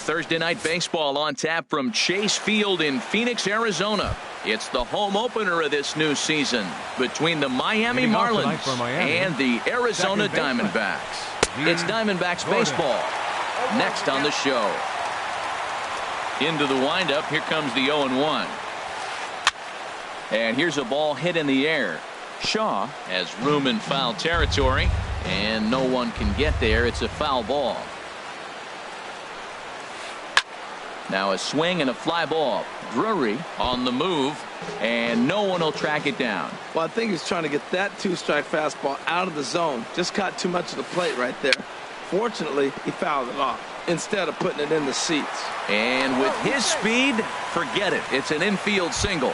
Thursday night baseball on tap from Chase Field in Phoenix, Arizona. It's the home opener of this new season between the Miami Marlins and the Arizona Diamondbacks. It's Diamondbacks baseball next on the show. Into the windup, here comes the 0-1. And here's a ball hit in the air. Shaw has room in foul territory, and no one can get there. It's a foul ball. Now a swing and a fly ball. Drury on the move, and no one will track it down. Well, I think he's trying to get that two-strike fastball out of the zone. Just caught too much of the plate right there. Fortunately, he fouled it off instead of putting it in the seats. And with his speed, forget it. It's an infield single.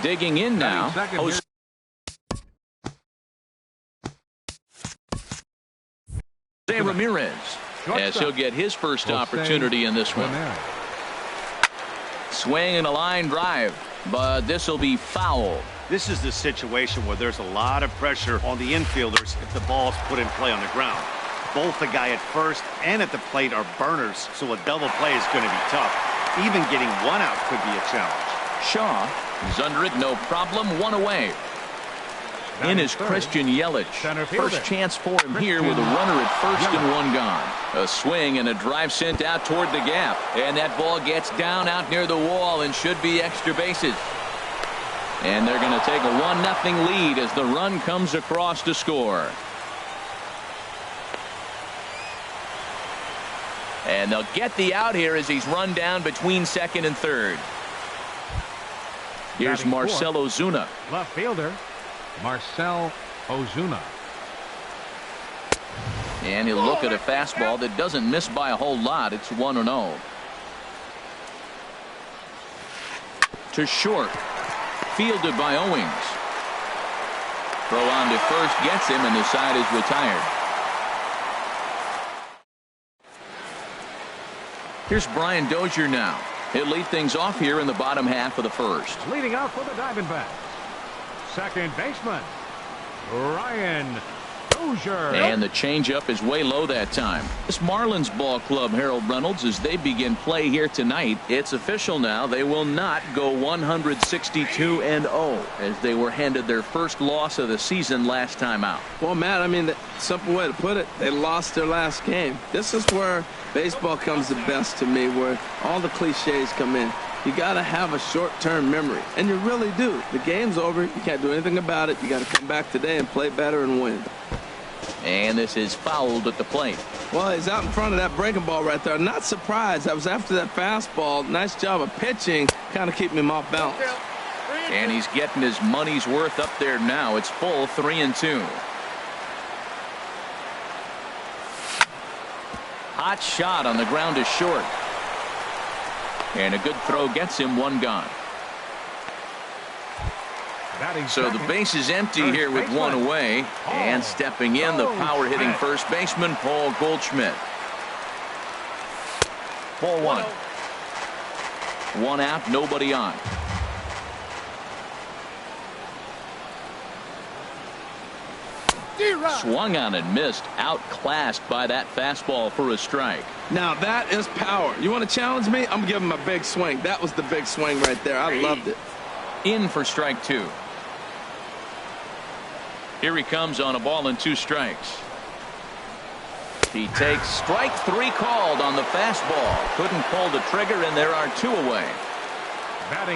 Digging in now. Jose Ramirez, as he'll get his first opportunity in this one. Swing and a line drive, but this will be foul. This is the situation where there's a lot of pressure on the infielders if the ball's put in play on the ground. Both the guy at first and at the plate are burners, so a double play is going to be tough. Even getting one out could be a challenge. Shaw is under it, no problem, one away. In is Christian Yelich. First chance for him here with a runner at first and one gone. A swing and a drive sent out toward the gap. And that ball gets down out near the wall and should be extra bases. And they're going to take a 1-0 lead as the run comes across to score. And they'll get the out here as he's run down between second and third. Here's Marcell Ozuna. Left fielder, Marcell Ozuna. And he'll look at a fastball that doesn't miss by a whole lot. It's 1-0. To short. Fielded by Owings. Throw on to first gets him, and the side is retired. Here's Brian Dozier now. He'll lead things off here in the bottom half of the first. Leading off for the Diamondbacks, second baseman, Ryan Dozier. And the changeup is way low that time. This Marlins ball club, Harold Reynolds, as they begin play here tonight, it's official now. They will not go 162-0 as they were handed their first loss of the season last time out. Well, Matt, I mean, the simple way to put it, they lost their last game. This is where baseball comes the best to me, where all the cliches come in. You got to have a short-term memory, and you really do. The game's over. You can't do anything about it. You got to come back today and play better and win. And this is fouled at the plate. Well, he's out in front of that breaking ball right there. Not surprised. I was after that fastball. Nice job of pitching, kind of keeping him off balance. And he's getting his money's worth up there now. It's full 3-2. Hot shot on the ground is short. And a good throw gets him one gone. So the base is empty here with one away. And stepping in, the power hitting first baseman, Paul Goldschmidt. Ball one. One out, nobody on. Swung on and missed, outclassed by that fastball for a strike. Now that is power. You want to challenge me? I'm giving him a big swing. That was the big swing right there. I loved it. In for strike two. Here he comes on a ball and 2 strikes. He takes strike 3 called on the fastball. Couldn't pull the trigger, and there are 2 away.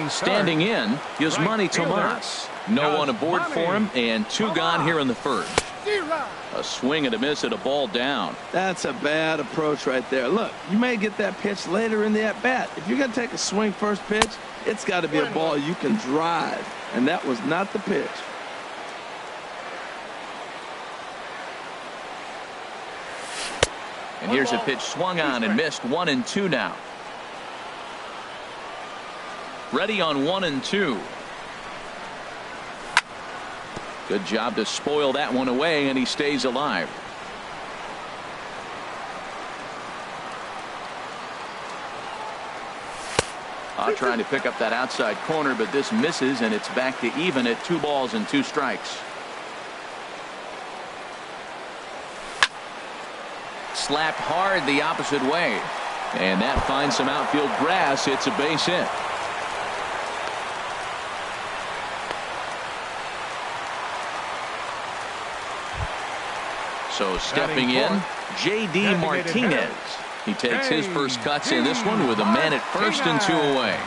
Standing in, Yasmani Tomas. No one aboard for him, and 2 gone here in the first. A swing and a miss at a ball down. That's a bad approach right there. Look, you may get that pitch later in the at-bat. If you're going to take a swing first pitch, it's got to be a ball you can drive, and that was not the pitch. And here's a pitch swung on and missed. 1-2 now. Ready on 1-2. Good job to spoil that one away, and he stays alive. Trying to pick up that outside corner, but this misses, and it's back to even at 2 balls and 2 strikes. Slapped hard the opposite way. And that finds some outfield grass. It's a base hit. So stepping in, J.D. Martinez. He takes his first cuts in this one with a man at first and 2 away.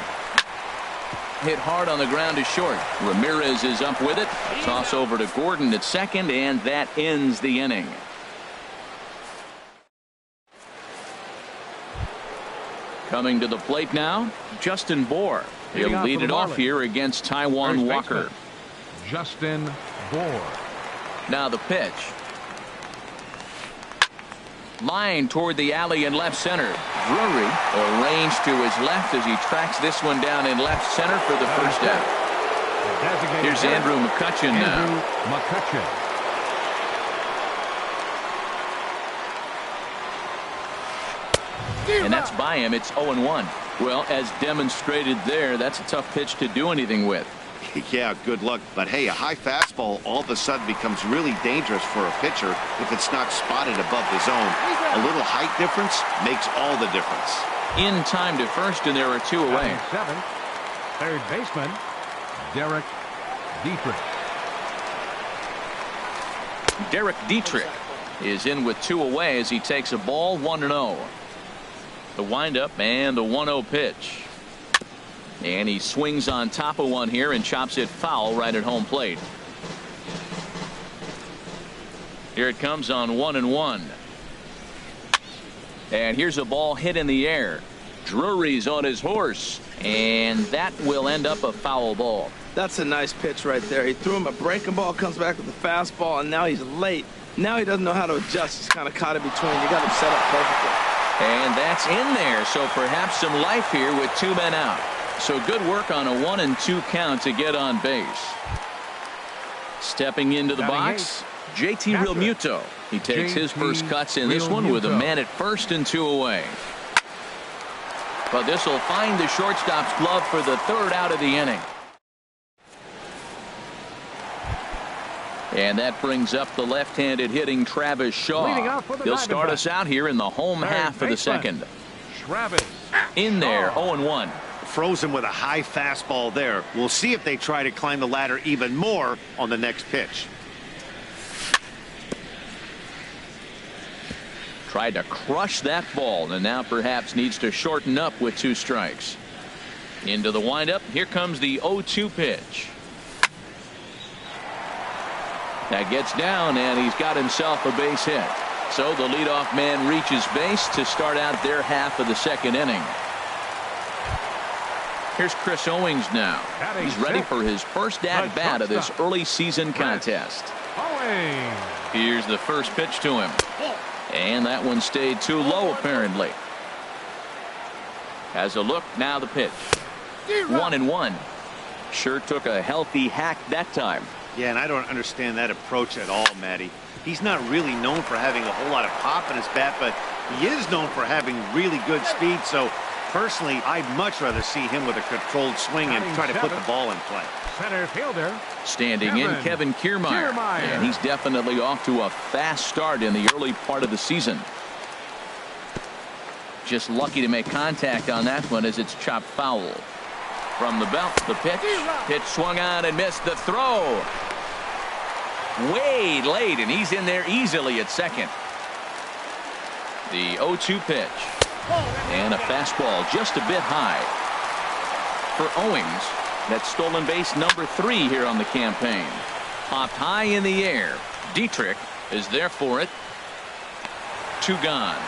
Hit hard on the ground to short. Ramirez is up with it. Toss over to Gordon at second, and that ends the inning. Coming to the plate now, Justin Bour. He'll lead it off here against Taijuan Walker. Justin Bour. Now the pitch. Line toward the alley in left center. Drury arranged to his left as he tracks this one down in left center for the first out. Here's Andrew McCutchen now. And that's by him. It's 0-1. Well, as demonstrated there, that's a tough pitch to do anything with. Yeah, good luck. But hey, a high fastball all of a sudden becomes really dangerous for a pitcher if it's not spotted above the zone. A little height difference makes all the difference. In time to first, and there are 2 away. Seventh, third baseman, Derek Dietrich. Derek Dietrich is in with 2 away as he takes a ball 1-0. The windup and the 1-0 pitch. And he swings on top of one here and chops it foul right at home plate. Here it comes on 1-1. And here's a ball hit in the air. Drury's on his horse, and that will end up a foul ball. That's a nice pitch right there. He threw him a breaking ball, comes back with a fastball, and now he's late. Now he doesn't know how to adjust. He's kind of caught in between. You got him set up perfectly. And that's in there, so perhaps some life here with 2 men out. So good work on a 1-2 count to get on base. Stepping into the box, JT Realmuto. He takes his first cuts in this one with a man at first and 2 away. But this will find the shortstop's glove for the 3rd out of the inning. And that brings up the left-handed hitting Travis Shaw. He'll start us out here in the home half of the second. In there, 0-1. Frozen with a high fastball there. We'll see if they try to climb the ladder even more on the next pitch. Tried to crush that ball and now perhaps needs to shorten up with 2 strikes. Into the windup. Here comes the 0-2 pitch. That gets down, and he's got himself a base hit. So the leadoff man reaches base to start out their half of the second inning. Here's Chris Owings now. He's ready for his first at-bat of this early season contest. Here's the first pitch to him. And that one stayed too low, apparently. Has a look, now the pitch. 1-1. Sure took a healthy hack that time. Yeah, and I don't understand that approach at all, Matty. He's not really known for having a whole lot of pop in his bat, but he is known for having really good speed. So personally, I'd much rather see him with a controlled swing and try to put the ball in play. Center fielder. Standing in, Kevin Kiermaier. And he's definitely off to a fast start in the early part of the season. Just lucky to make contact on that one as it's chopped foul. From the belt, the pitch. Pitch swung on and missed the throw. Way late, and he's in there easily at second. The 0-2 pitch. And a fastball just a bit high. For Owings, that's stolen base number 3 here on the campaign. Popped high in the air. Dietrich is there for it. 2 gone.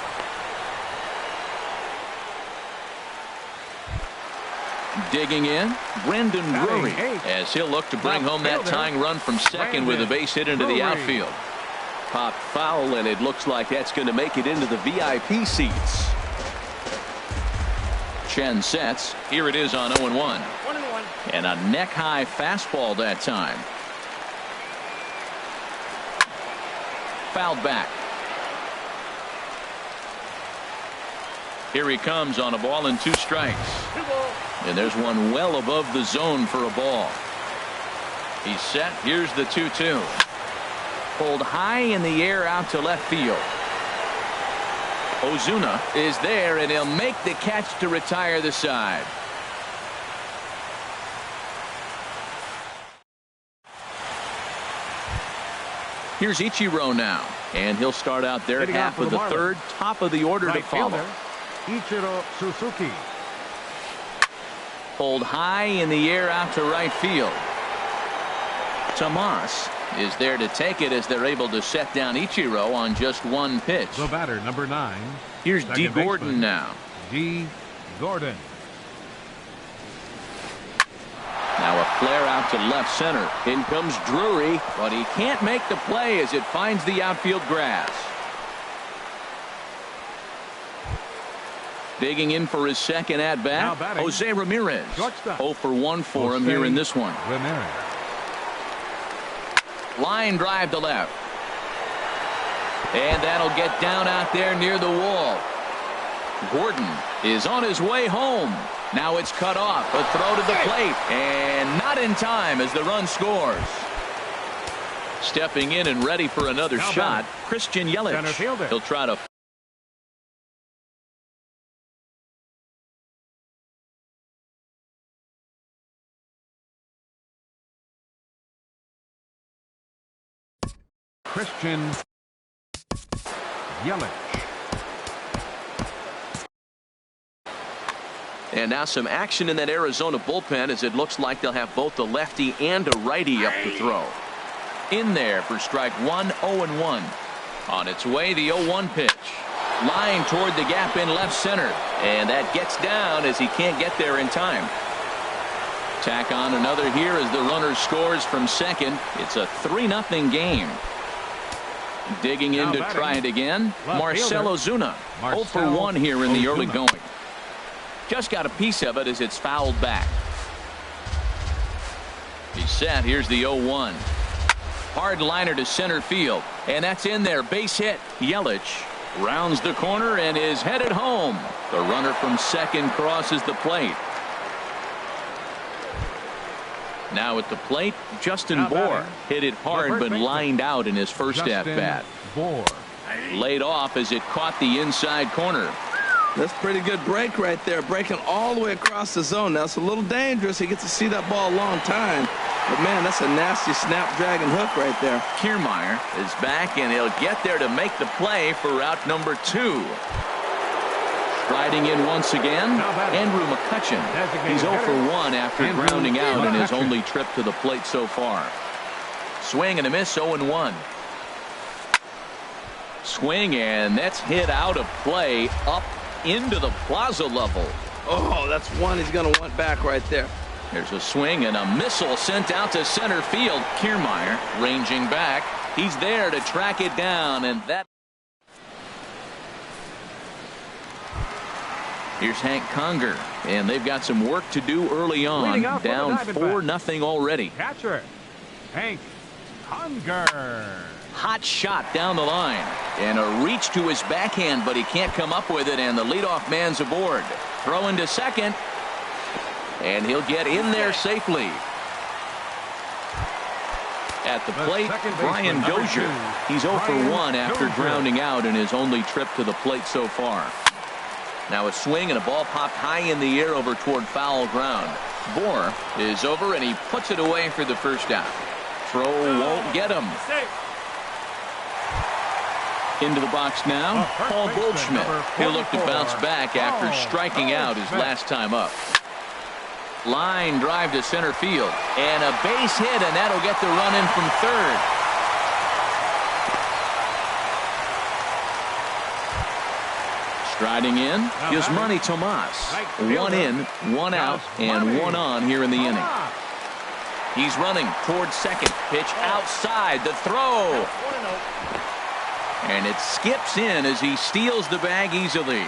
Digging in, Brendan Drury, as he'll look to bring home that tying run from second with a base hit into the outfield. Popped foul, and it looks like that's going to make it into the VIP seats. Chen sets. Here it is on 0-1. And a neck-high fastball that time. Fouled back. Here he comes on a ball and 2 strikes. And there's one well above the zone for a ball. He's set. Here's the 2-2. Pulled high in the air out to left field. Ozuna is there, and he'll make the catch to retire the side. Here's Ichiro now, and he'll start out their half of the third, top of the order to follow. Ichiro Suzuki. Pulled high in the air out to right field. Tomas is there to take it as they're able to set down Ichiro on just one pitch. The batter, number 9. Here's D. Gordon now. D. Gordon. Now a flare out to left center. In comes Drury, but he can't make the play as it finds the outfield grass. Digging in for his second at-bat, Jose Ramirez. 0 for 1 for him here in this one. Ramirez. Line drive to left. And that'll get down out there near the wall. Gordon is on his way home. Now it's cut off. A throw to the plate. And not in time as the run scores. Stepping in and ready for another shot, Christian Yelich. He'll try to... Christian Yelich. And now some action in that Arizona bullpen as it looks like they'll have both a lefty and a righty up to throw. In there for strike 1, 0-1. On its way, the 0-1 pitch. Line toward the gap in left center. And that gets down as he can't get there in time. Tack on another here as the runner scores from second. It's a 3-0 game. Digging in to try it again, Marcell Ozuna. 0 for 1 here in the early going. Just got a piece of it as it's fouled back. He's set. Here's the 0-1. Hard liner to center field. And that's in there. Base hit. Yelich rounds the corner and is headed home. The runner from second crosses the plate. Now at the plate, Justin Bour hit it hard but lined out in his first at-bat. Laid off as it caught the inside corner. That's pretty good break right there, breaking all the way across the zone. Now it's a little dangerous. He gets to see that ball a long time. But man, that's a nasty snap-dragon hook right there. Kiermaier is back, and he'll get there to make the play for route number 2. Striding in once again, Andrew McCutchen. He's 0 for 1 after grounding out in his only trip to the plate so far. Swing and a miss, 0-1. Swing, and that's hit out of play up into the plaza level. Oh, that's one he's going to want back right there. There's a swing and a missile sent out to center field. Kiermaier ranging back. He's there to track it down, and that... Here's Hank Conger, and they've got some work to do early on. Down 4-0 already. Catcher, Hank Conger. Hot shot down the line, and a reach to his backhand, but he can't come up with it, and the leadoff man's aboard. Throw into second, and he'll get in there safely. At the plate, Brian Dozier. He's 0 for 1 after grounding out in his only trip to the plate so far. Now a swing and a ball popped high in the air over toward foul ground. Bour is over, and he puts it away for the first out. Throw won't get him. Into the box now, Paul Goldschmidt. He'll look to bounce back after striking out his last time up. Line drive to center field, and a base hit, and that'll get the run in from third. Striding in, Yasmani Tomas. 1 in, 1 out, and 1 on here in the inning. He's running towards second. Pitch outside. The throw. And it skips in as he steals the bag easily.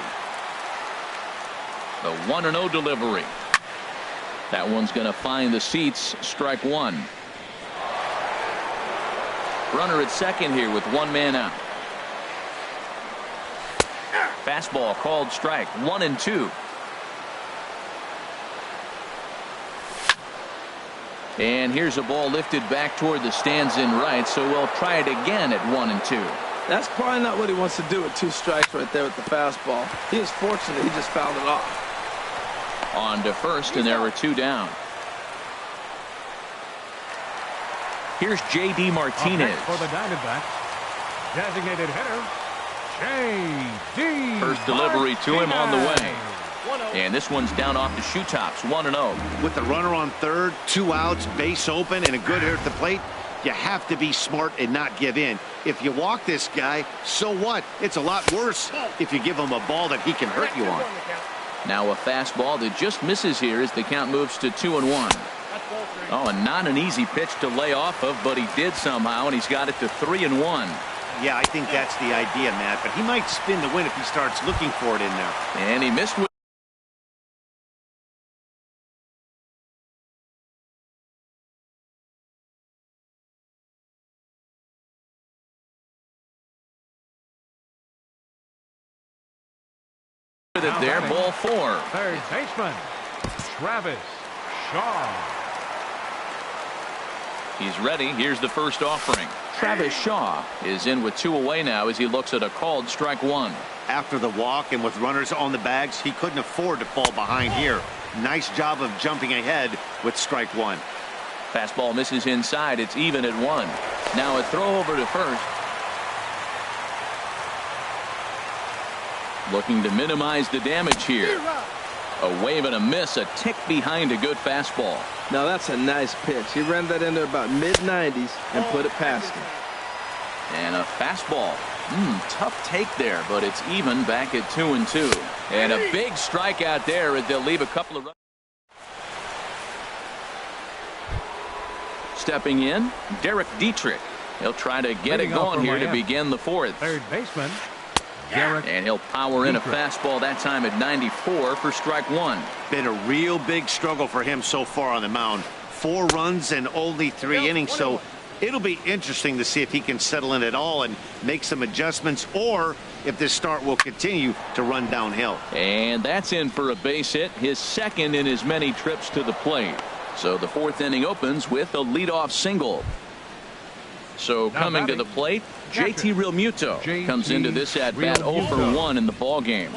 The 1-0 delivery. That one's going to find the seats. Strike 1. Runner at second here with 1 man out. Fastball called strike. 1-2. And here's a ball lifted back toward the stands in right, so we'll try it again at 1-2. That's probably not what he wants to do with 2 strikes right there with the fastball. He is fortunate he just fouled it off. On to first, and there are 2 down. Here's J.D. Martinez. For the Diamondbacks, designated hitter, J.D. First delivery to him on the way. And this one's down off the shoe tops, 1-0. With the runner on third, 2 outs, base open, and a good hitter at the plate, you have to be smart and not give in. If you walk this guy, so what? It's a lot worse if you give him a ball that he can hurt you on. Now a fastball that just misses here as the count moves to 2-1. Oh, and not an easy pitch to lay off of, but he did somehow, and he's got it to 3-1. Yeah, I think that's the idea, Matt, but he might spin the win if he starts looking for it in there. And he missed with it there, ball 4. Third baseman, Travis Shaw. He's ready. Here's the first offering. Travis Shaw is in with 2 away now as he looks at a called strike 1. After the walk and with runners on the bags, he couldn't afford to fall behind here. Nice job of jumping ahead with strike 1. Fastball misses inside. It's even at 1. Now a throw over to first. Looking to minimize the damage here. A wave and a miss, a tick behind a good fastball. Now that's a nice pitch. He ran that into about mid-90s and put it past him. And a fastball. Tough take there, but it's even back at 2-2. And a big strikeout there as they'll leave a couple of runs. Stepping in, Derek Dietrich. He'll try to get it going here to begin the 4th. Third baseman, and he'll power in a fastball that time at 94 for strike 1. Been a real big struggle for him so far on the mound. 4 runs and only 3 innings, so it'll be interesting to see if he can settle in at all and make some adjustments, or if this start will continue to run downhill. And that's in for a base hit, his 2nd in as many trips to the plate. So the 4th inning opens with a leadoff single. So coming to the plate, JT Realmuto comes into this at bat 0 for 1 in the ball game.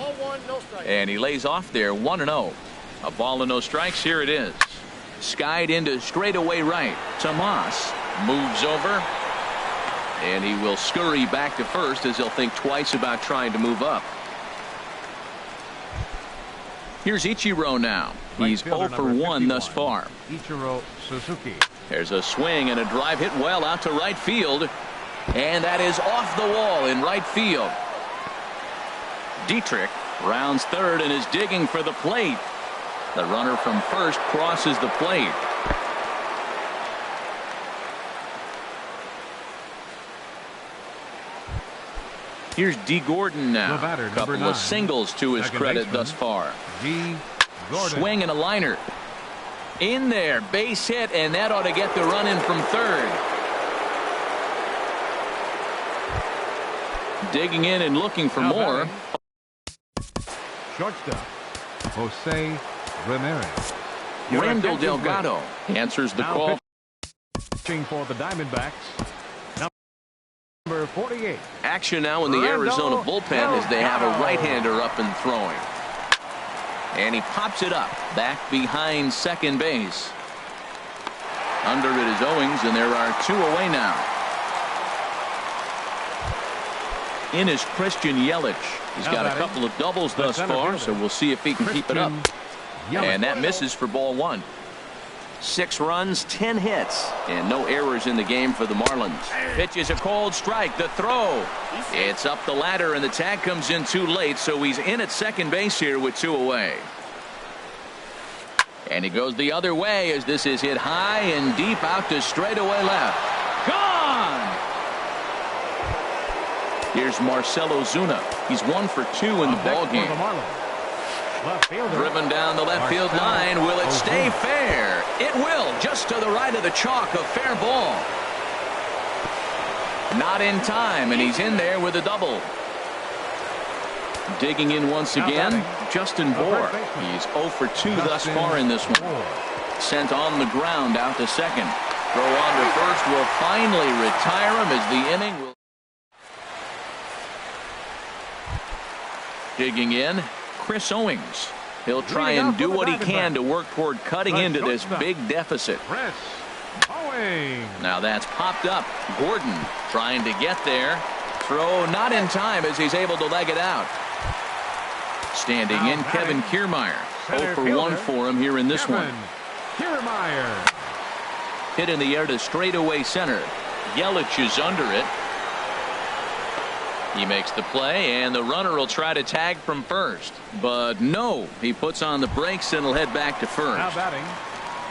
And he lays off there 1-0. A ball and no strikes. Here it is. Skied into straightaway right. Tomas moves over. And he will scurry back to first as he'll think twice about trying to move up. Here's Ichiro now. He's 0 for 1 thus far. Ichiro Suzuki. There's a swing and a drive hit well out to right field. And that is off the wall in right field. Dietrich rounds third and is digging for the plate. The runner from first crosses the plate. Here's D. Gordon now. A couple of singles to his credit thus far. Swing and a liner. In there, base hit, and that ought to get the run in from third. Digging in and looking for more. Shortstop, Jose Ramirez. Randall Delgado answers the call. Pitching for the Diamondbacks, number 48. Action now in the Arizona bullpen as they have a right-hander up and throwing. And he pops it up back behind second base. Under it is Owings, and there are 2 away now. In is Christian Yelich. He's got a couple of doubles thus far, so we'll see if he can keep it up. And that misses for ball 1. 6 runs, 10 hits, and no errors in the game for the Marlins. Pitch is a cold strike. The throw. It's up the ladder, and the tag comes in too late, so he's in at second base here with 2 away. And he goes the other way as this is hit high and deep out to straightaway left. Gone! Here's Marcelo Zuna. He's 1 for 2 in the ball game. Driven down the left field line. Will it stay fair? It will. Just to the right of the chalk. A fair ball. Not in time, and he's in there with a double. Digging in once again, Justin Bour. He's 0 for 2 thus far in this one. Sent on the ground out to second. Throw on to first will finally retire him as the inning will. Digging in, Chris Owings. He'll try and do what he can to work toward cutting into this big deficit. Chris Owings. Now that's popped up. Gordon trying to get there. Throw not in time as he's able to leg it out. Standing in, Kevin Kiermaier. 0 for 1 for him here in this one. Kiermaier. Hit in the air to straightaway center. Yelich is under it. He makes the play, and the runner will try to tag from first. But no, he puts on the brakes and will head back to first. Now batting,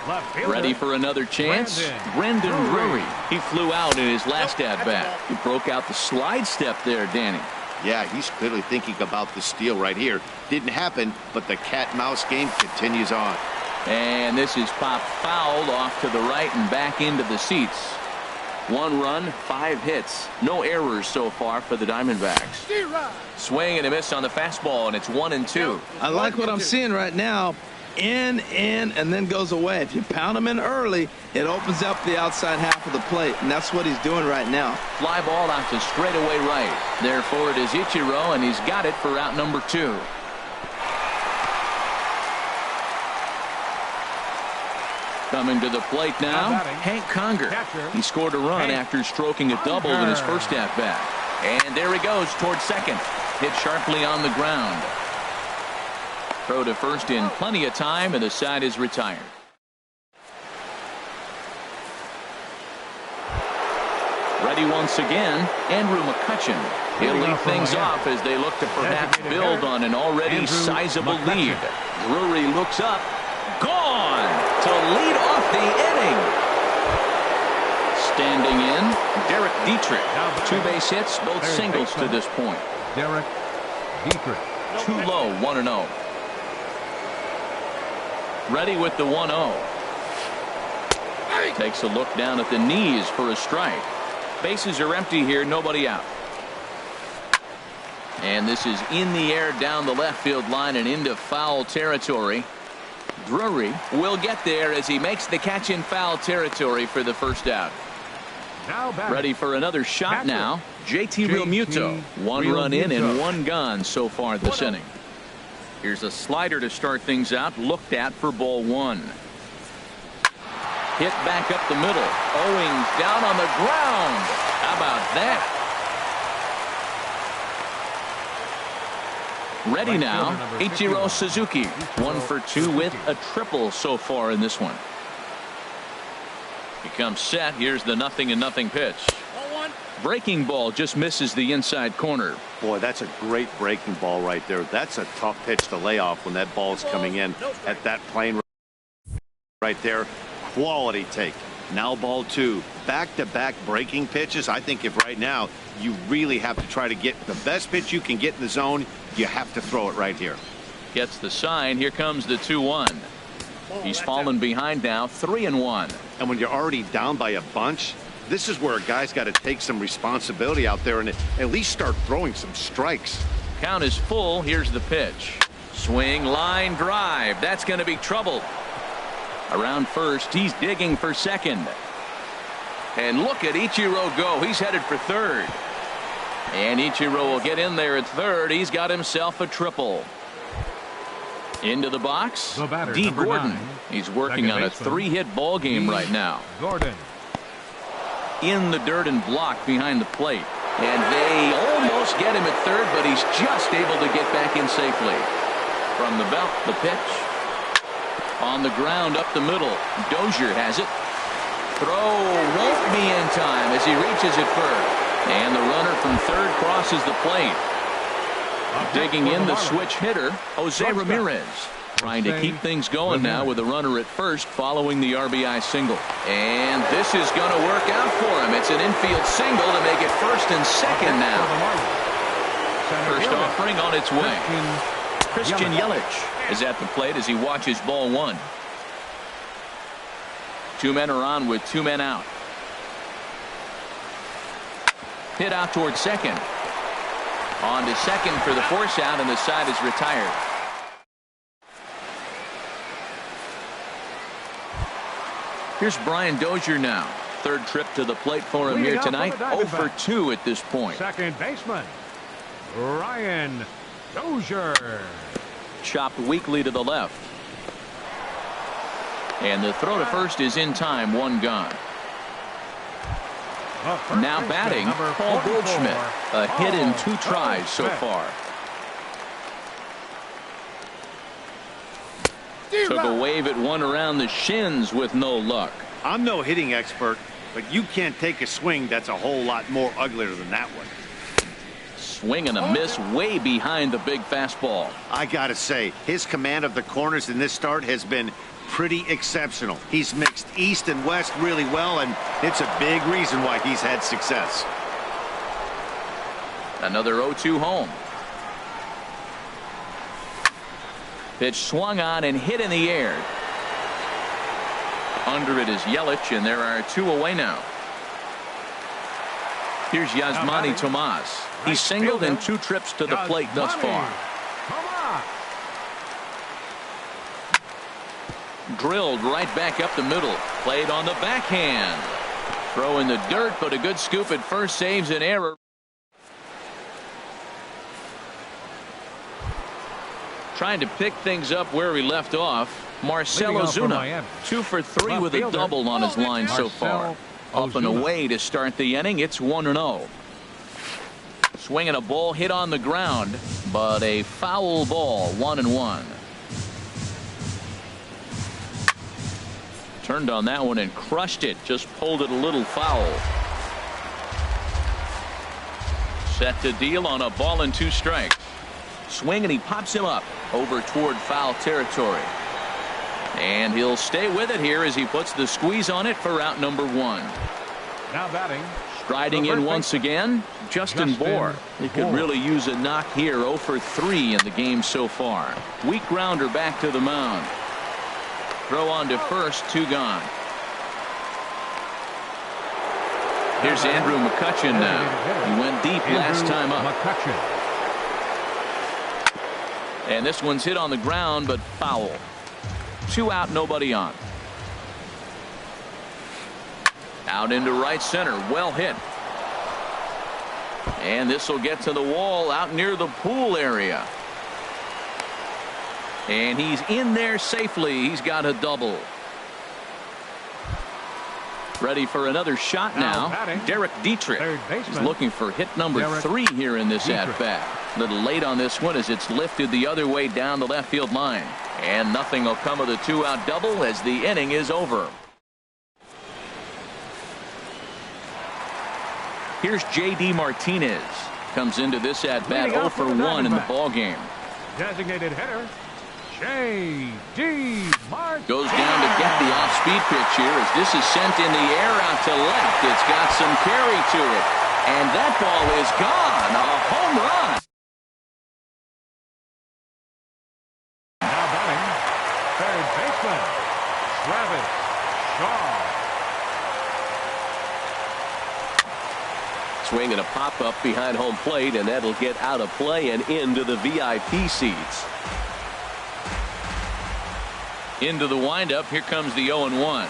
left fielder, ready for another chance. Brendan Drury. He flew out in his last at-bat. He broke out the slide step there, Danny. Yeah, he's clearly thinking about the steal right here. Didn't happen, but the cat-mouse game continues on. And this is popped foul off to the right and back into the seats. 1 run, 5 hits. No errors so far for the Diamondbacks. Swing and a miss on the fastball, and it's 1-2. I like what I'm seeing right now. In, and then goes away. If you pound him in early, it opens up the outside half of the plate, and that's what he's doing right now. Fly ball out to straightaway right. There for it is Ichiro, and he's got it for out number 2. Coming to the plate now, Hank Conger. He scored a run after stroking a double in his first at-bat. And there he goes towards second. Hit sharply on the ground. Throw to first in plenty of time, and the side is retired. Ready once again, Andrew McCutchen. He'll lead things off as they look to perhaps build on an already sizable lead. Drury looks up. Gone to lead off the inning. Standing in, Derek Dietrich. 2 base hits, both singles to this point. Derek Dietrich. Too low, 1-0. Ready with the 1-0. Takes a look down at the knees for a strike. Bases are empty here, nobody out. And this is in the air down the left field line and into foul territory. Drury will get there as he makes the catch in foul territory for the first out. Ready for another shot now. JT Realmuto. 1 run in and 1 gone so far this inning. Here's a slider to start things out. Looked at for ball 1. Hit back up the middle. Owings down on the ground. How about that? Ready now, Ichiro Suzuki. 1 for 2 with a triple so far in this one. He comes set. Here's the 0-0 pitch. Breaking ball just misses the inside corner. Boy, that's a great breaking ball right there. That's a tough pitch to lay off when that ball's coming in at that plane right there. Quality take. Now ball 2. Back-to-back breaking pitches. I think if right now you really have to try to get the best pitch you can get in the zone, you have to throw it right here. Gets the sign. Here comes the 2-1. He's fallen behind now, 3-1. And when you're already down by a bunch, this is where a guy's got to take some responsibility out there and at least start throwing some strikes. Count is full. Here's the pitch. Swing, line drive. That's going to be trouble. Around first, he's digging for second. And look at Ichiro go. He's headed for third. And Ichiro will get in there at third. He's got himself a triple. Into the box, D. Gordon. 9. He's working on a 3-hit ball game right now. Gordon. In the dirt and blocked behind the plate. And they almost get him at third, but he's just able to get back in safely. From the belt, the pitch. On the ground up the middle. Dozier has it. Throw won't be in time as he reaches it first. And the runner from third crosses the plate. Digging in the switch hitter, Jose Ramirez. Trying to keep things going now with a runner at first following the RBI single. And this is going to work out for him. It's an infield single to make it first and second now. First offering on its way. Christian Yelich is at the plate as he watches ball 1. 2 men are on with 2 men out. Hit out towards second. On to second for the force out, and the side is retired. Here's Brian Dozier now. Third trip to the plate for him here tonight. 0 for 2 at this point. Second baseman, Ryan Dozier. Chopped weakly to the left. And the throw to first is in time. One gone. Now batting, Paul Goldschmidt. A hit in 2 tries so far. Took a wave at one around the shins with no luck. I'm no hitting expert, but you can't take a swing that's a whole lot more uglier than that one. Swing and a miss way behind the big fastball. I gotta say, his command of the corners in this start has been pretty exceptional. He's mixed east and west really well, and it's a big reason why he's had success. Another 0-2 home. Pitch swung on and hit in the air. Under it is Yelich, and there are 2 away now. Here's Yasmani Tomas. He's singled in 2 trips to the plate thus far. Drilled right back up the middle. Played on the backhand. Throw in the dirt, but a good scoop at first saves an error. Trying to pick things up where we left off. Marcell Ozuna, 2 for 3 with a double on his line so far. Up and away to start the inning. It's 1-0. Swinging a ball hit on the ground, but a foul ball. 1-1. Turned on that one and crushed it. Just pulled it a little foul. Set to deal on a ball and 2 strikes. Swing and he pops him up over toward foul territory. And he'll stay with it here as he puts the squeeze on it for out number 1. Now batting. Striding in once again, Justin Bour. He could really use a knock here. 0 for 3 in the game so far. Weak grounder back to the mound. Throw on to first, 2 gone. Here's Andrew McCutchen now. He went deep last time up. And this one's hit on the ground, but foul. 2 out, nobody on. Out into right center. Well hit. And this will get to the wall out near the pool area. And he's in there safely. He's got a double. Ready for another shot now. Derek Dietrich is looking for hit number 3 here in this at-bat. A little late on this one as it's lifted the other way down the left field line. And nothing will come of the 2-out double as the inning is over. Here's J.D. Martinez. Comes into this at-bat 0 for 1 in the ballgame. Designated hitter, J.D. Martinez. Goes down to get the off-speed pitch here as this is sent in the air out to left. It's got some carry to it. And that ball is gone. A home run. Now batting, third baseman, Travis Shaw. Swing and a pop-up behind home plate, and that'll get out of play and into the VIP seats. Into the windup. Here comes the 0-1.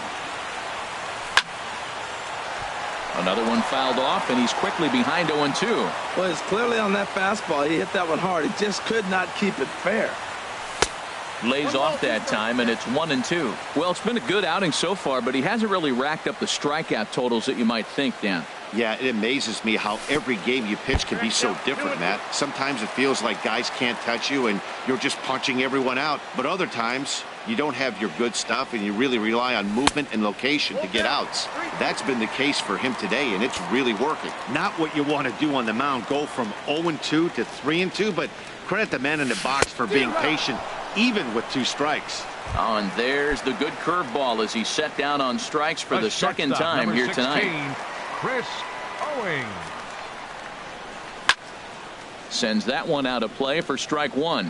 Another one fouled off, and he's quickly behind 0-2. Well, it's clearly on that fastball. He hit that one hard. He just could not keep it fair. Lays off that time, and it's 1-2. Well, it's been a good outing so far, but he hasn't really racked up the strikeout totals that you might think, Dan. Yeah, it amazes me how every game you pitch can be so different, Matt. Sometimes it feels like guys can't touch you and you're just punching everyone out. But other times you don't have your good stuff and you really rely on movement and location to get outs. That's been the case for him today, and it's really working. Not what you want to do on the mound, go from 0-2 to 3-2, but credit the man in the box for being patient even with 2 strikes. Oh, and there's the good curveball as he's set down on strikes for the second time here tonight. Chris Owing. Sends that one out of play for strike 1.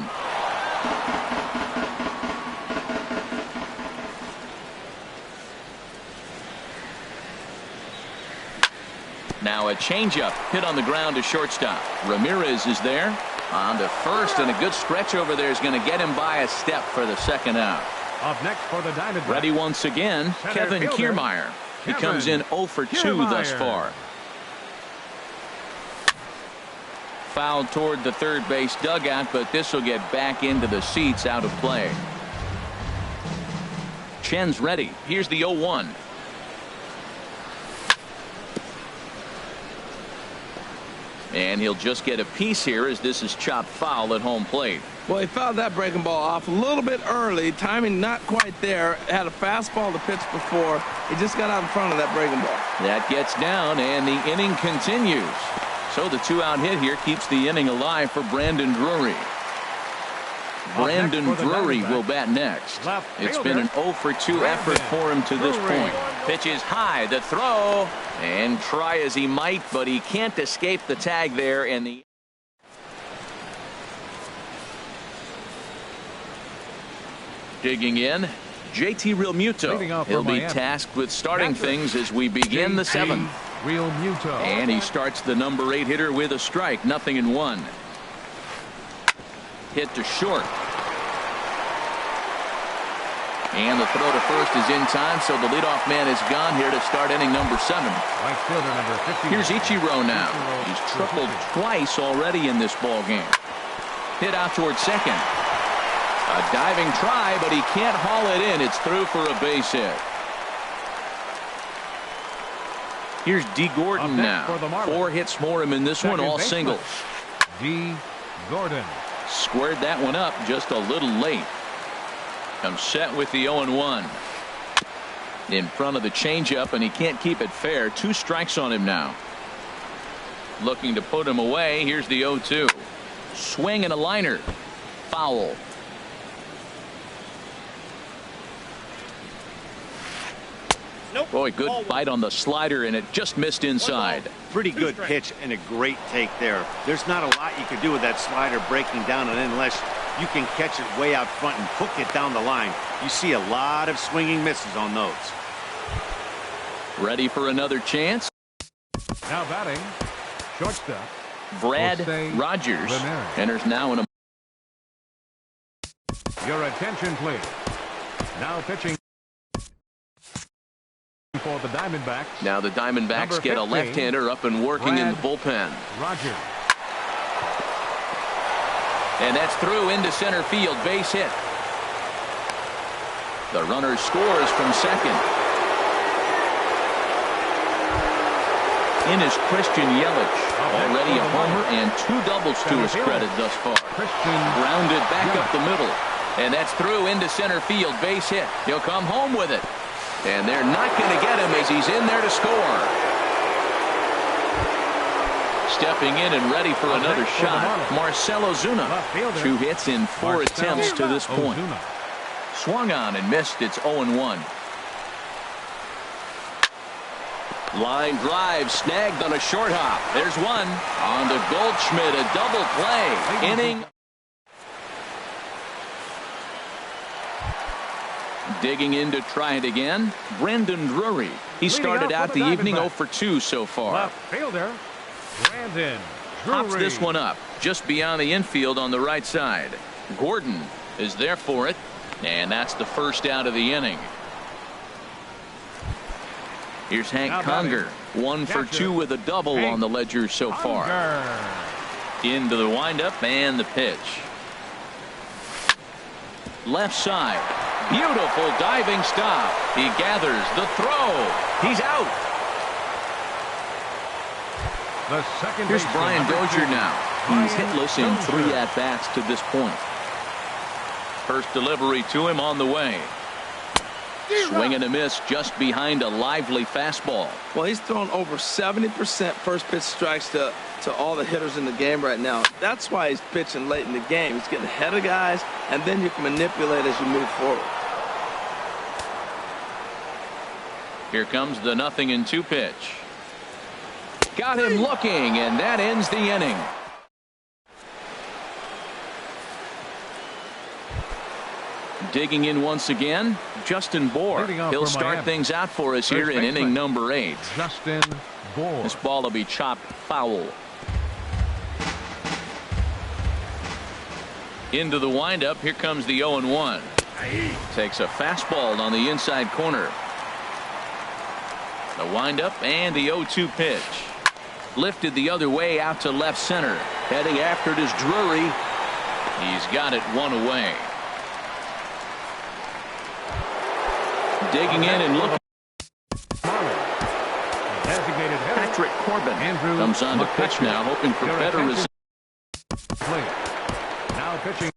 Now a changeup hit on the ground to shortstop. Ramirez is there. On to first, and a good stretch over there is going to get him by a step for the second out. Up next for the Diamondbacks. Ready once again, Kevin Kiermaier. He comes in 0 for 2 thus far. foul toward the third base dugout, but this will get back into the seats out of play. Chen's ready. Here's the 0-1. And he'll just get a piece here as this is chopped foul at home plate. Well, he fouled that breaking ball off a little bit early. Timing not quite there. Had a fastball to pitch before. He just got out in front of that breaking ball. That gets down, and the inning continues. So the 2-out hit here keeps the inning alive for Brandon Drury. Brandon Drury will bat next. It's been an 0-for-2 effort for him to this point. Pitches high, the throw, and try as he might, but he can't escape the tag there. And the digging in, JT Realmuto. He'll be tasked with starting things as we begin the 7th. And he starts the number 8 hitter with a strike, 0-1. Hit to short. And the throw to first is in time, so the leadoff man is gone here to start inning number 7. Here's Ichiro now. He's tripled twice already in this ball game. Hit out towards second. A diving try, but he can't haul it in. It's through for a base hit. Here's D. Gordon now. 4 hits for him in this one, all singles. D. Gordon squared that one up just a little late. Comes set with the 0-1. In front of the changeup, and he can't keep it fair. 2 strikes on him now. Looking to put him away. Here's the 0-2. Swing and a liner. Foul. Boy, good bite on the slider, and it just missed inside. Pretty good pitch and a great take there. There's not a lot you can do with that slider breaking down, and unless you can catch it way out front and hook it down the line, you see a lot of swinging misses on those. Ready for another chance. Now batting, shortstop Brad Rogers enters now in a. Your attention, please. Now pitching for the Diamondbacks. Now the Diamondbacks get a left-hander up and working in the bullpen. Rogers. And that's through into center field, base hit. The runner scores from second. In is Christian Yelich, already a homer and 2 doubles to his credit thus far. Grounded back up the middle, and that's through into center field, base hit. He'll come home with it, and they're not going to get him as he's in there to score. Stepping in and ready for another shot, Marcell Ozuna. 2 hits in 4 attempts to this point. Swung on and missed. It's 0-1. Line drive snagged on a short hop. There's one on to Goldschmidt, a double play. Inning. Digging in to try it again, Brandon Drury. He started out the evening 0-for-2 so far. Left fielder Brandon Drury. Pops this one up just beyond the infield on the right side. Gordon is there for it, and that's the first out of the inning. Here's Hank Conger, 1-for-2 with a double on the ledger so far. Into the windup and the pitch. Left side, beautiful diving stop. He gathers the throw. He's out. The second Here's Brian Dozier now. He's hitless in 3 at-bats to this point. First delivery to him on the way. Swing and a miss just behind a lively fastball. Well, he's thrown over 70% first pitch strikes to all the hitters in the game right now. That's why he's pitching late in the game. He's getting ahead of guys, and then you can manipulate as you move forward. Here comes the 0-2 pitch. Got him looking, and that ends the inning. Digging in once again, Justin Bour. He'll start things out for us here in inning number 8. Justin Bour. This ball will be chopped foul. Into the windup. Here comes the 0-1. Takes a fastball on the inside corner. The windup and the 0-2 pitch. Lifted the other way out to left center. Heading after it is Drury. He's got it one away. Digging in and looking. Patrick Corbin comes on to pitch now, hoping for better results. Now pitching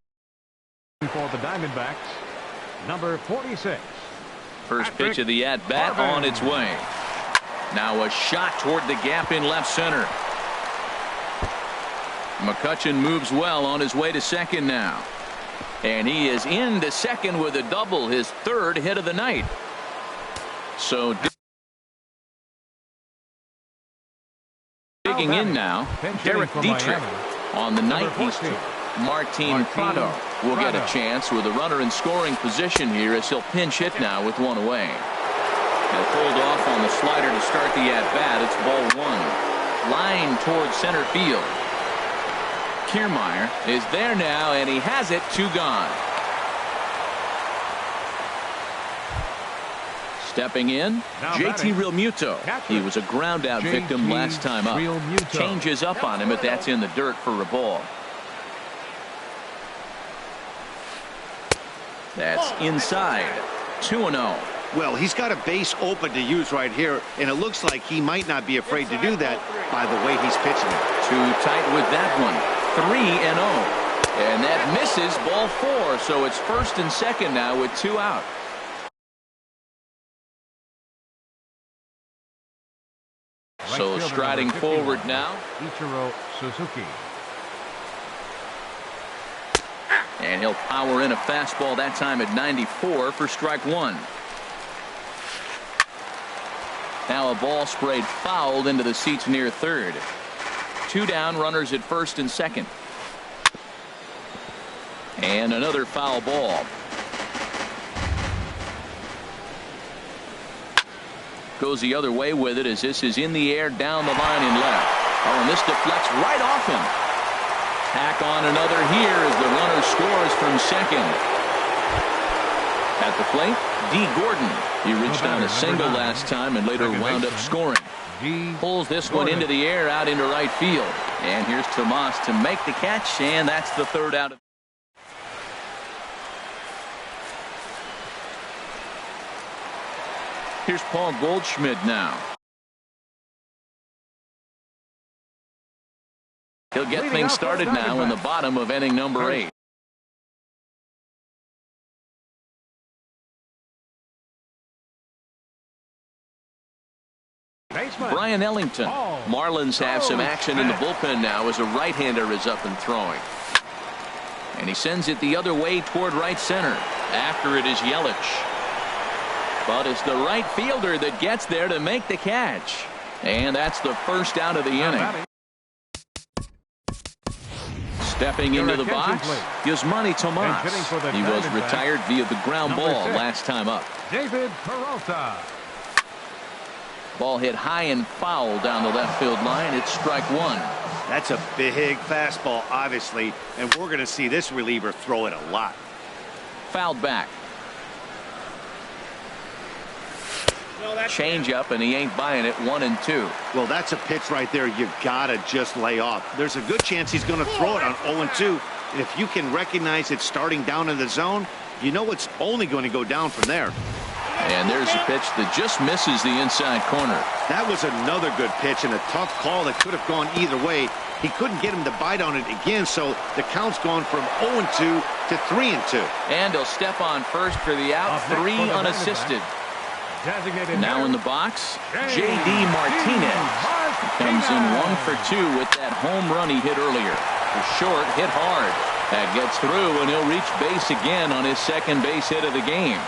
for the Diamondbacks, number 46. First pitch of the at-bat on its way. Now a shot toward the gap in left center. McCutchen moves well on his way to second now. And he is into second with a double, his third hit of the night. So digging in now, Derek Dietrich. On the night, Martin Prado will get a chance with a runner in scoring position here as he'll pinch hit now with one away. He'll hold off on the slider to start the at-bat. It's ball one. Line towards center field. Kiermaier is there now, and he has it. Two gone. Stepping in, JT Realmuto. He was a ground out victim last time up. Changes up on him, but that's in the dirt for a ball. That's inside. 2-0. Well, he's got a base open to use right here, and it looks like he might not be afraid to do that by the way he's pitching it. Too tight with that one. 3-0. And that misses, ball four, so it's first and second now with two out. So striding forward now. Ichiro Suzuki. And he'll power in a fastball that time at 94 for strike one. Now a ball sprayed fouled into the seats near third. Two down, runners at first and second. And another foul ball. Goes the other way with it as this is in the air down the line in left. Oh, and this deflects right off him. Tack on another here as the runner scores from second. At the plate, D. Gordon. He reached on a single last time and later wound up scoring. Pulls this one into the air out into right field. And here's Tomas to make the catch, and that's the third out. Here's Paul Goldschmidt now. He'll get things started now in the bottom of inning number 8. Brian Ellington. Marlins have some action in the bullpen now as a right-hander is up and throwing. And he sends it the other way toward right center. After it is Yelich. But it's the right fielder that gets there to make the catch. And that's the first out of the inning. Stepping into the box, Yasmani Tomas. He was retired via the ground ball last time up. David Peralta. Ball hit high and foul down the left field line. It's strike one. That's a big fastball, obviously, and we're going to see this reliever throw it a lot. Fouled back. Change up, and he ain't buying it. 1-2. Well, that's a pitch right there you gotta just lay off. There's a good chance he's going to throw it on 0-2. And if you can recognize it starting down in the zone, you know it's only going to go down from there. And there's a pitch that just misses the inside corner. That was another good pitch and a tough call that could have gone either way. He couldn't get him to bite on it again, so the count's gone from 0-2 to 3-2. And he'll step on first for the out. 3 unassisted. Now in the box, J.D. Martinez comes in 1 for 2 with that home run he hit earlier. The short hit hard. That gets through, and he'll reach base again on his second base hit of the game.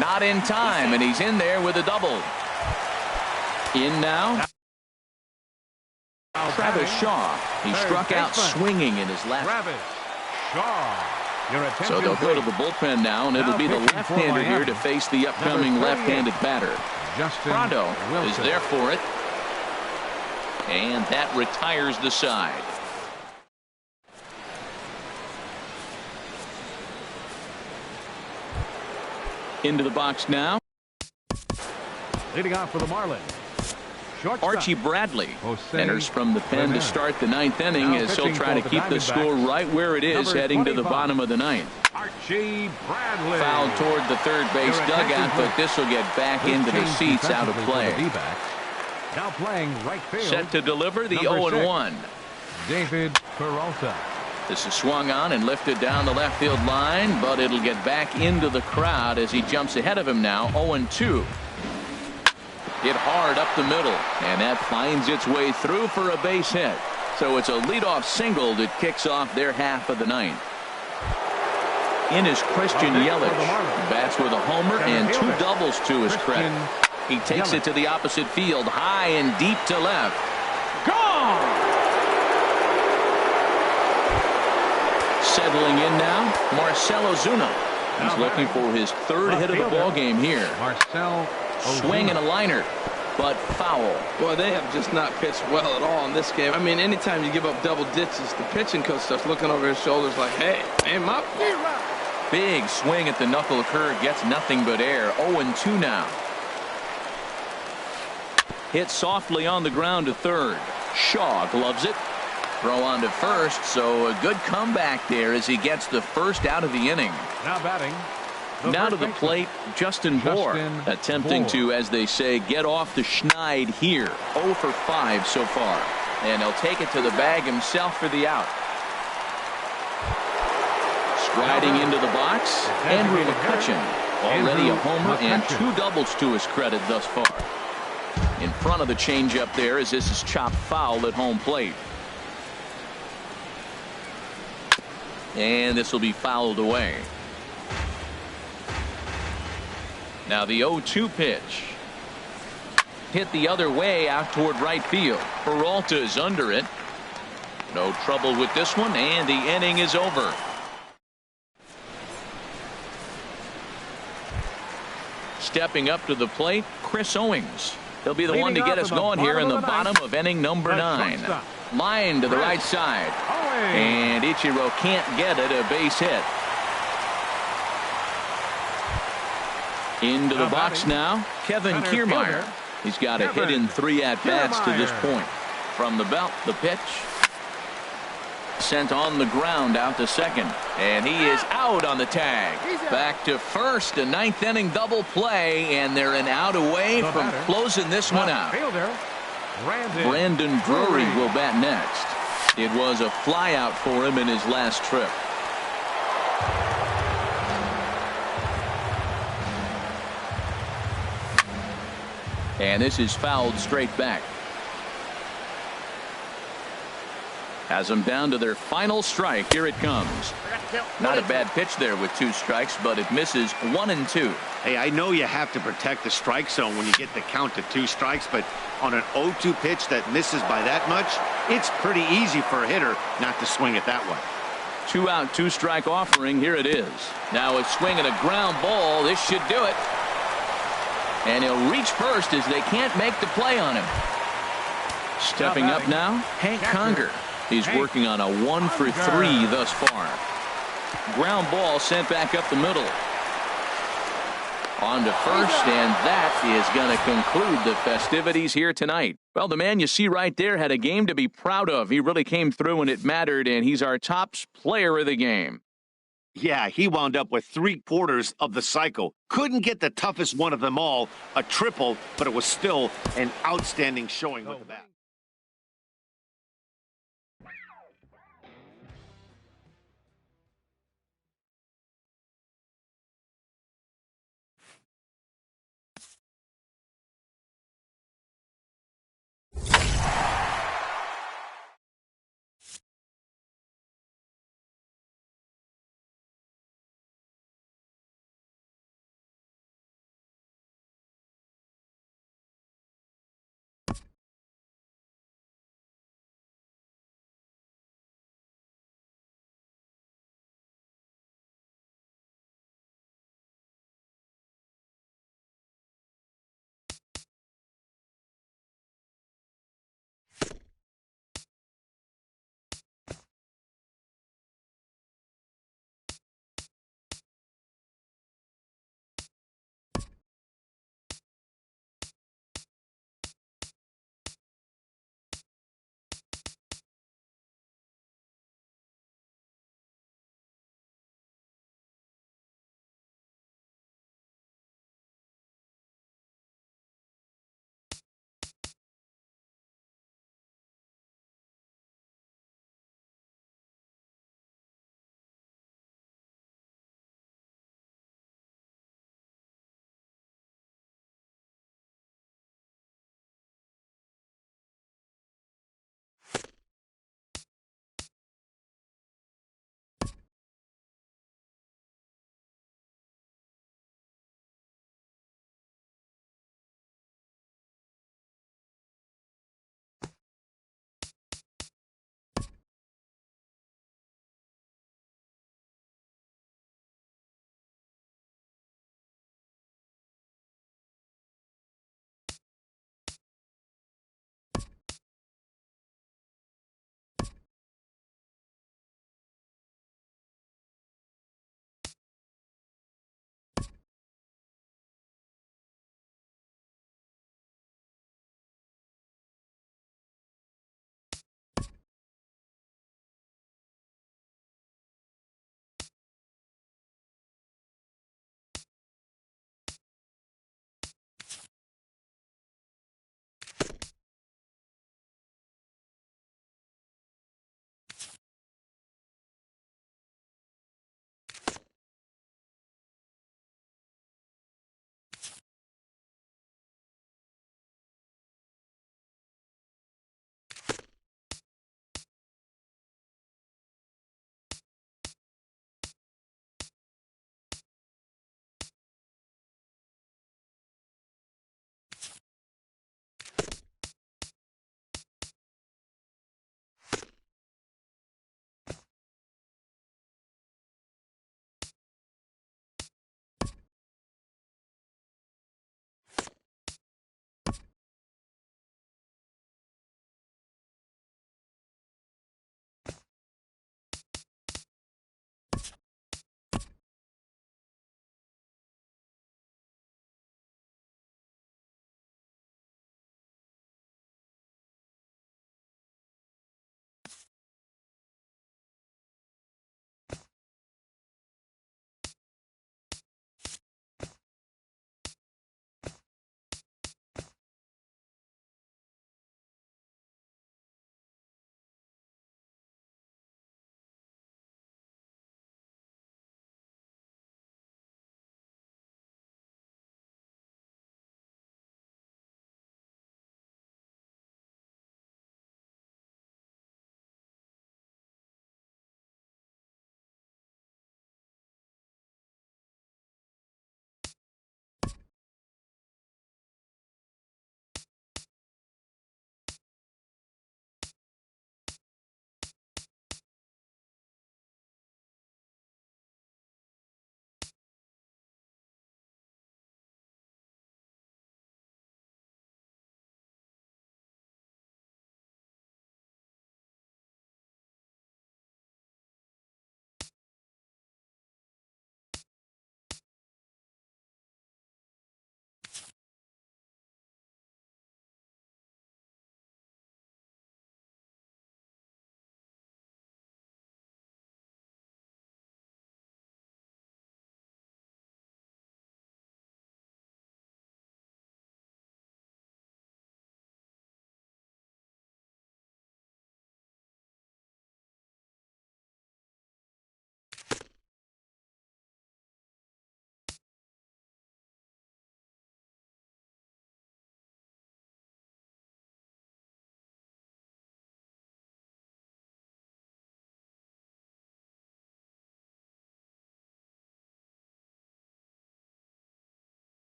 Not in time, and he's in there with a double. In now, Travis Shaw. He struck out swinging in his last. Travis Shaw. So they'll go to the bullpen now, and it'll be the left-hander here to face the upcoming left-handed batter. Prado is there for it. And that retires the side. Into the box now. Leading off for the Marlins, Archie Bradley enters from the pen to start the ninth inning as he'll try to keep the score right where it is heading to the bottom of the ninth. Archie Bradley. Foul toward the third base dugout, but this will get back into the seats out of play. Now playing right field. Set to deliver the 0-1. David Peralta. This is swung on and lifted down the left field line, but it'll get back into the crowd as he jumps ahead of him now. 0-2. Hit hard up the middle, and that finds its way through for a base hit. So it's a leadoff single that kicks off their half of the ninth. In is Christian Yelich. Bats with a homer and 2 doubles to his credit. He takes it to the opposite field, high and deep to left. Gone! Settling in now, Marcell Ozuna. He's looking for his 3rd hit of the ball game here. Marcell Ozuna. Swing and a liner, but foul. Boy, they have just not pitched well at all in this game. I mean, anytime you give up double ditches, the pitching coach starts looking over his shoulders like, hey, aim up. Big swing at the knuckle curve, gets nothing but air. 0-2 now. Hit softly on the ground to third. Shaw gloves it. Throw on to first, so a good comeback there as he gets the first out of the inning. Now batting. Now to the plate, Justin Bour, attempting to, as they say, get off the schneid here. 0 for 5 so far. And he'll take it to the bag himself for the out. Striding into the box, Andrew McCutchen. Already a homer and 2 doubles to his credit thus far. In front of the changeup there as this is chopped foul at home plate. And this will be fouled away. Now the 0-2 pitch. Hit the other way out toward right field. Peralta is under it. No trouble with this one, and the inning is over. Stepping up to the plate, Chris Owings. He'll be the one to get us going here in the bottom of inning number 9. Line to the right side. And Ichiro can't get it, a base hit. Into the box now, Kevin Kiermaier. He's got a hit in 3 at-bats to this point. From the belt, the pitch. Sent on the ground out to second. And he is out on the tag. Back to first, a 9th inning double play, and they're an out away from closing this one out. Brandon Drury will bat next. It was a fly out for him in his last trip. And this is fouled straight back. Has them down to their final strike. Here it comes. Not a bad pitch there with 2 strikes, but it misses 1-2. Hey, I know you have to protect the strike zone when you get the count to 2 strikes, but on an 0-2 pitch that misses by that much, it's pretty easy for a hitter not to swing it that way. 2 out, 2 strike offering. Here it is. Now a swing and a ground ball. This should do it. And he'll reach first as they can't make the play on him. Stepping up now, Hank Conger. He's working on a 1 for 3 thus far. Ground ball sent back up the middle. On to first, and that is going to conclude the festivities here tonight. Well, the man you see right there had a game to be proud of. He really came through when it mattered, and he's our top player of the game. Yeah, he wound up with 3/4 of the cycle. Couldn't get the toughest one of them all, a triple, but it was still an outstanding showing with the bat.